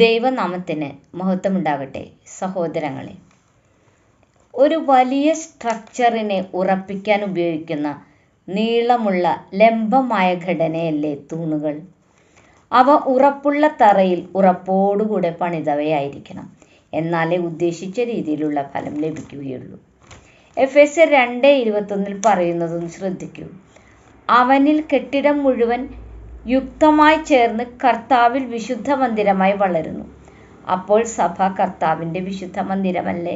ദൈവനാമത്തിന് മഹത്വമുണ്ടാകട്ടെ. സഹോദരങ്ങളെ, ഒരു വലിയ സ്ട്രക്ചറിനെ ഉറപ്പിക്കാൻ ഉപയോഗിക്കുന്ന നീളമുള്ള ലംബമായ ഘടനയല്ലേ തൂണുകൾ? അവ ഉറപ്പുള്ള തറയിൽ ഉറപ്പോടുകൂടെ പണിതവയായിരിക്കണം. എന്നാലേ ഉദ്ദേശിച്ച രീതിയിലുള്ള ഫലം ലഭിക്കുകയുള്ളൂ. എഫേസ്യർ 2:21 പറയുന്നതൊന്ന് ശ്രദ്ധിക്കൂ. അവനിൽ കെട്ടിടം മുഴുവൻ യുക്തമായി ചേർന്ന് കർത്താവിൽ വിശുദ്ധ മന്ദിരമായി വളരുന്നു. അപ്പോൾ സഭ കർത്താവിൻ്റെ വിശുദ്ധ മന്ദിരമല്ലേ?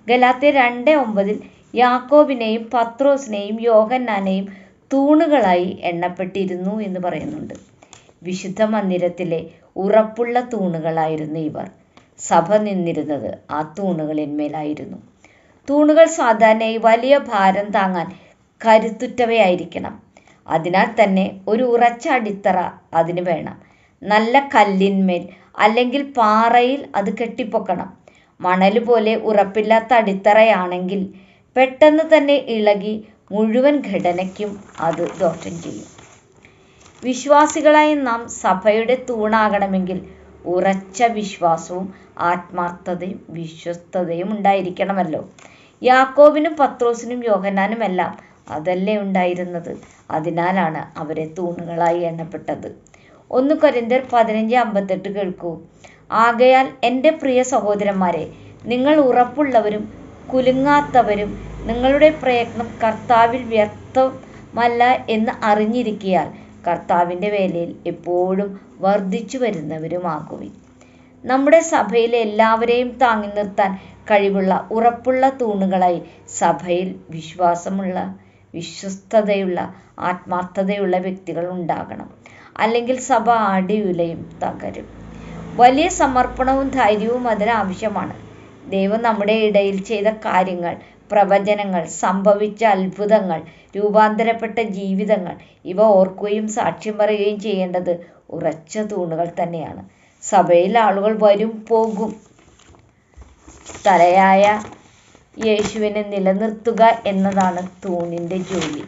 ഗലാത്യർ 2:9 യാക്കോബിനെയും പത്രോസിനെയും യോഹന്നാനെയും തൂണുകളായി എണ്ണപ്പെട്ടിരുന്നു എന്ന് പറയുന്നുണ്ട്. വിശുദ്ധ മന്ദിരത്തിലെ ഉറപ്പുള്ള തൂണുകളായിരുന്നു ഇവർ. സഭ നിന്നിരുന്നത് ആ തൂണുകളിന്മേലായിരുന്നു. തൂണുകൾ സാധാരണയായി വലിയ ഭാരം താങ്ങാൻ കരുത്തുറ്റവയായിരിക്കണം. അതിനാൽ തന്നെ ഒരു ഉറച്ച അടിത്തറ അതിന് വേണം. നല്ല കല്ലിന്മേൽ അല്ലെങ്കിൽ പാറയിൽ അത് കെട്ടിപ്പൊക്കണം. മണൽ പോലെ ഉറപ്പില്ലാത്ത അടിത്തറയാണെങ്കിൽ പെട്ടെന്ന് തന്നെ ഇളകി മുഴുവൻ ഘടനയ്ക്കും അത് ദോഷം ചെയ്യും. വിശ്വാസികളായി നാം സഭയുടെ തൂണാകണമെങ്കിൽ ഉറച്ച വിശ്വാസവും ആത്മാർത്ഥതയും വിശ്വസ്തതയും ഉണ്ടായിരിക്കണമല്ലോ. യാക്കോബിനും പത്രോസിനും യോഹന്നാനുമെല്ലാം അതല്ലേ ഉണ്ടായിരുന്നത്. അതിനാലാണ് അവരെ തൂണുകളായി എണ്ണപ്പെട്ടത്. 1 കൊരിന്ത്യർ 15:58 കേൾക്കൂ. ആകയാൽ എൻ്റെ പ്രിയ സഹോദരന്മാരെ, നിങ്ങൾ ഉറപ്പുള്ളവരും കുലുങ്ങാത്തവരും നിങ്ങളുടെ പ്രയത്നം കർത്താവിൽ വ്യർത്ഥമല്ല എന്ന് അറിഞ്ഞിരിക്കയാൽ കർത്താവിൻ്റെ വേലയിൽ എപ്പോഴും വർദ്ധിച്ചു വരുന്നവരുമാകുവിൻ. നമ്മുടെ സഭയിലെ എല്ലാവരെയും താങ്ങി നിർത്താൻ കഴിവുള്ള ഉറപ്പുള്ള തൂണുകളായി സഭയിൽ വിശ്വാസമുള്ള, വിശ്വസ്തതയുള്ള, ആത്മാർത്ഥതയുള്ള വ്യക്തികൾ ഉണ്ടാകണം. അല്ലെങ്കിൽ സഭ അടിയുലയും തകരും. വലിയ സമർപ്പണവും ധൈര്യവും അതിനാവശ്യമാണ്. ദൈവം നമ്മുടെ ഇടയിൽ ചെയ്ത കാര്യങ്ങൾ, പ്രവചനങ്ങൾ, സംഭവിച്ച അത്ഭുതങ്ങൾ, രൂപാന്തരപ്പെട്ട ജീവിതങ്ങൾ, ഇവ ഓർക്കുകയും സാക്ഷ്യം പറയുകയും ചെയ്യേണ്ടത് ഉറച്ച തൂണുകൾ തന്നെയാണ്. സഭയിൽ ആളുകൾ വരും പോകും. തലയായ യേശുവിനെ നിലനിർത്തുക എന്നതാണ് തൂണിൻ്റെ ജോലി.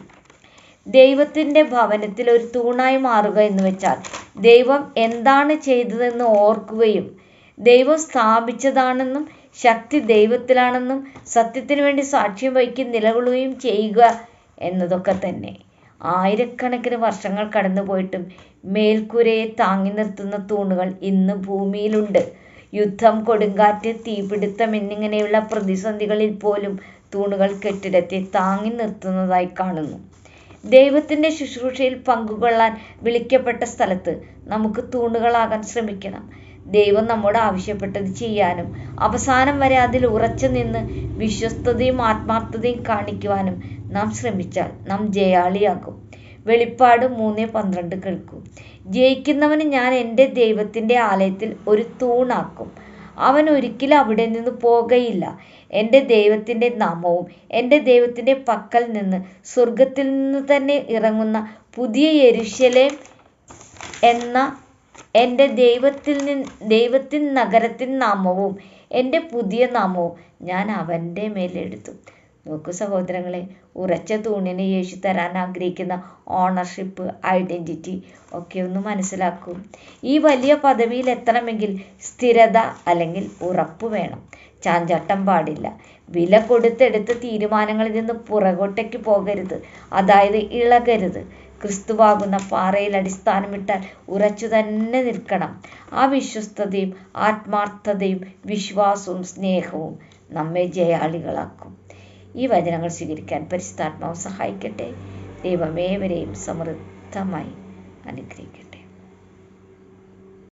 ദൈവത്തിൻ്റെ ഭവനത്തിൽ ഒരു തൂണായി മാറുക എന്ന് വെച്ചാൽ ദൈവം എന്താണ് ചെയ്തതെന്ന് ഓർക്കുകയും ദൈവം സ്ഥാപിച്ചതാണെന്നും ശക്തി ദൈവത്തിലാണെന്നും സത്യത്തിന് വേണ്ടി സാക്ഷ്യം വഹിക്കും നിലകൊള്ളുകയും ചെയ്യുക എന്നതൊക്കെ തന്നെ. ആയിരക്കണക്കിന് വർഷങ്ങൾ കടന്നുപോയിട്ടും മേൽക്കൂരയെ താങ്ങി നിർത്തുന്ന തൂണുകൾ ഇന്ന് ഭൂമിയിലുണ്ട്. യുദ്ധം, കൊടുങ്കാറ്റ്, തീപിടുത്തം എന്നിങ്ങനെയുള്ള പ്രതിസന്ധികളിൽ പോലും തൂണുകൾ കെട്ടിടത്തെ താങ്ങി നിർത്തുന്നതായി കാണുന്നു. ദൈവത്തിൻ്റെ ശുശ്രൂഷയിൽ പങ്കുകൊള്ളാൻ വിളിക്കപ്പെട്ട സ്ഥലത്ത് നമുക്ക് തൂണുകളാകാൻ ശ്രമിക്കണം. ദൈവം നമ്മോട് ആവശ്യപ്പെട്ടത് ചെയ്യാനും അവസാനം വരെ അതിൽ ഉറച്ചു നിന്ന് വിശ്വസ്തതയും ആത്മാർത്ഥതയും കാണിക്കുവാനും നാം ശ്രമിച്ചാൽ നാം ജയാളിയാകും. വെളിപ്പാട് 3:12 കേൾക്കൂ. ജയിക്കുന്നവന് ഞാൻ എൻ്റെ ദൈവത്തിൻ്റെ ആലയത്തിൽ ഒരു തൂണാക്കും. അവൻ ഒരിക്കലും അവിടെ നിന്ന് പോകയില്ല. എൻ്റെ ദൈവത്തിൻ്റെ നാമവും എൻ്റെ ദൈവത്തിൻ്റെ പക്കൽ നിന്ന് സ്വർഗത്തിൽ നിന്ന് തന്നെ ഇറങ്ങുന്ന പുതിയ യെരൂശലേം എന്ന എൻ്റെ ദൈവത്തിൻ നഗരത്തിൻ നാമവും എൻ്റെ പുതിയ നാമവും ഞാൻ അവൻ്റെ മേലെടുത്തു. നോക്കൂ സഹോദരങ്ങളെ, ഉറച്ച തൂണിന് യേശു തരാൻ ആഗ്രഹിക്കുന്ന ഓണർഷിപ്പ്, ഐഡൻറ്റിറ്റി ഒക്കെ ഒന്ന് മനസ്സിലാക്കൂ. ഈ വലിയ പദവിയിൽ എത്തണമെങ്കിൽ സ്ഥിരത അല്ലെങ്കിൽ ഉറപ്പ് വേണം. ചാഞ്ചാട്ടം പാടില്ല. വില കൊടുത്തെടുത്ത തീരുമാനങ്ങളിൽ നിന്ന് പുറകോട്ടേക്ക് പോകരുത്. അതായത് ഇളകരുത്. ക്രിസ്തുവാകുന്ന പാറയിൽ അടിസ്ഥാനമിട്ടാൽ ഉറച്ചു തന്നെ നിൽക്കണം. ആ വിശ്വസ്തതയും ആത്മാർത്ഥതയും വിശ്വാസവും സ്നേഹവും നമ്മെ ജയാളികളാക്കും. ഈ വചനങ്ങൾ സ്വീകരിക്കാൻ പരിശുദ്ധാത്മാവ് സഹായിക്കട്ടെ. ദൈവമേവരെയും സമൃദ്ധമായി അനുഗ്രഹിക്കട്ടെ.